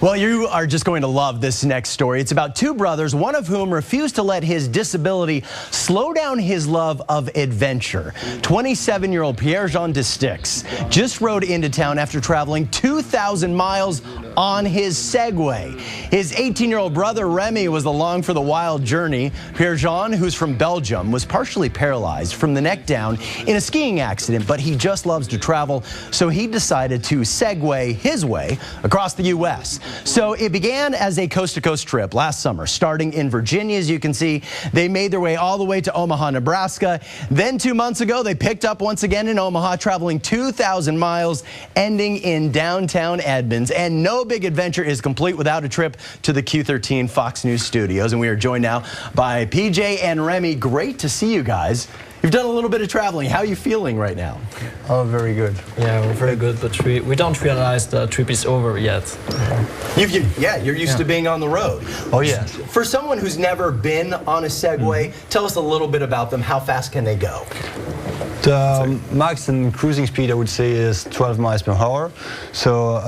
Well, you are just going to love this next story. It's about two brothers, one of whom refused to let his disability slow down his love of adventure. 27-year-old Pierre-Jean just rode into town after traveling 2,000 miles on his Segway. His 18-year-old brother Remy was along for the wild journey. Pierre-Jean, who's from Belgium, was partially paralyzed from the neck down in a skiing accident, but he just loves to travel, so he decided to Segway his way across the U.S. So it began as a coast-to-coast trip last summer, starting in Virginia. As you can see, they made their way all the way to Omaha, Nebraska. Then 2 months ago, they picked up once again in Omaha, traveling 2,000 miles, ending in downtown Edmonds. And no big adventure is complete without a trip to the Q13 Fox News studios. And we are joined now by PJ and Remy. Great to see you guys. You've done a little bit of traveling. How are you feeling right now? Oh, very good. Yeah, we're very good, but we don't realize the trip is over yet. You're used to being on the road. Oh, yes. For someone who's never been on a Segway, tell us a little bit about them. How fast can they go? The max and cruising speed, I would say, is 12 miles per hour. So,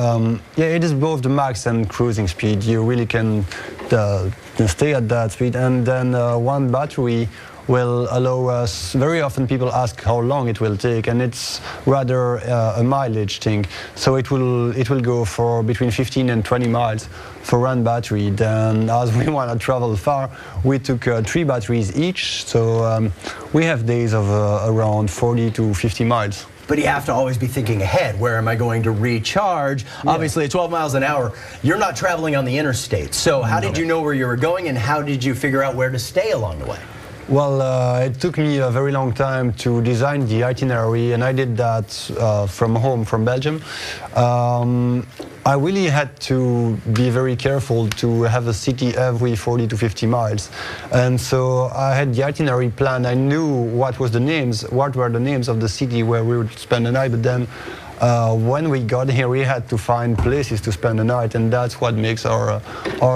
yeah, it is both the max and cruising speed. You really can stay at that speed. And then one battery will allow us, very often people ask how long it will take, and it's rather a mileage thing. So it will go for between 15 and 20 miles for one battery. Then as we want to travel far, we took 3 batteries each, so we have days of around 40 to 50 miles. But you have to always be thinking ahead. Where am I going to recharge? Yeah. Obviously, at 12 miles an hour, you're not traveling on the interstate. So how did you know where you were going, and how did you figure out where to stay along the way? Well, it took me a very long time to design the itinerary, and I did that from home, from Belgium. I really had to be very careful to have a city every 40 to 50 miles. And so I had the itinerary planned. I knew what were the names of the city where we would spend the night, but then when we got here, we had to find places to spend the night, and that's what makes our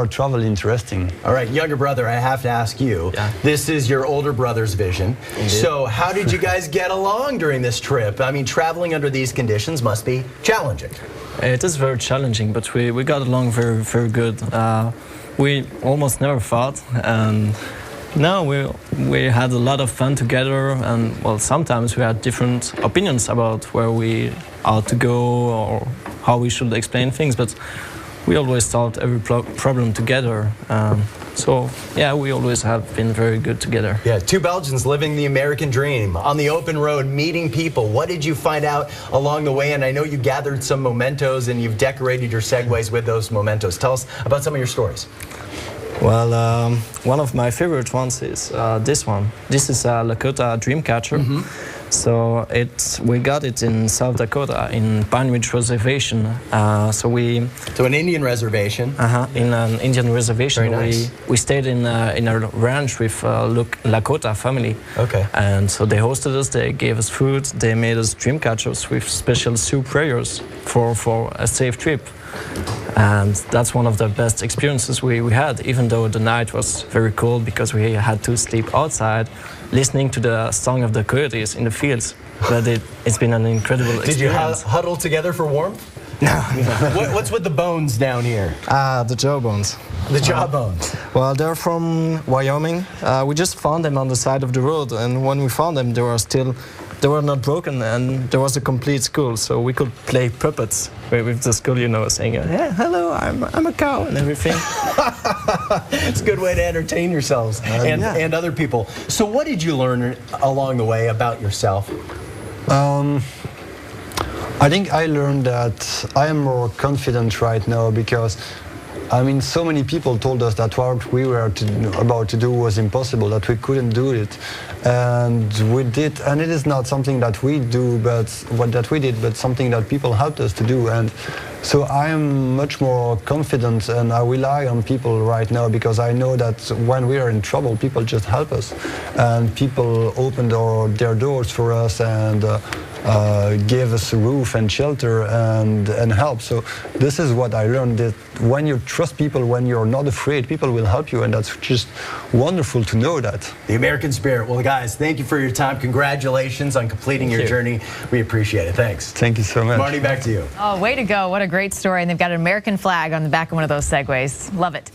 travel interesting. All right, younger brother, I have to ask you. Yeah. This is your older brother's vision. Indeed. So how did you guys get along during this trip? I mean, traveling under these conditions must be challenging. It is very challenging, but we got along very, very good. We almost never fought, and no, we had a lot of fun together, and well, sometimes we had different opinions about where we ought to go or how we should explain things, but we always solved every problem together. So yeah, we always have been very good together. Yeah, two Belgians living the American dream on the open road, meeting people. What did you find out along the way? And I know you gathered some mementos and you've decorated your Segways with those mementos. Tell us about some of your stories. Well, one of my favorite ones is this one. This is a Lakota Dreamcatcher. So we got it in South Dakota in Pine Ridge Reservation. So an Indian reservation. In an Indian reservation. Very nice. We stayed in a ranch with Lakota family. Okay. And so they hosted us. They gave us food. They made us dreamcatchers with special soup prayers for a safe trip. And that's one of the best experiences we had, even though the night was very cold because we had to sleep outside, listening to the song of the coyotes in the fields. But it's been an incredible experience. Did you huddle together for warmth? No. What's with the bones down here? The jawbones. The jawbones. Well, they're from Wyoming. We just found them on the side of the road, and when we found them, they were not broken, and there was a complete skull, so we could play puppets with the skull, you know, saying, "Yeah, hello, I'm a cow," and everything. It's a good way to entertain yourselves and other people. So what did you learn along the way about yourself? I think I learned that I am more confident right now because, I mean, so many people told us that what we were about to do was impossible, that we couldn't do it. And we did, and it is not something that we do, but something that people helped us to do. And so I am much more confident, and I rely on people right now because I know that when we are in trouble, people just help us. And people opened their doors for us, and give us a roof and shelter and help. So this is what I learned, that when you trust people, when you're not afraid, people will help you, and that's just wonderful to know that. The American spirit. Well, guys, thank you for your time. Congratulations on completing your journey. We appreciate it. Thanks. Thank you so much. Marty, back to you. Oh, way to go. What a great story. And they've got an American flag on the back of one of those Segways. Love it.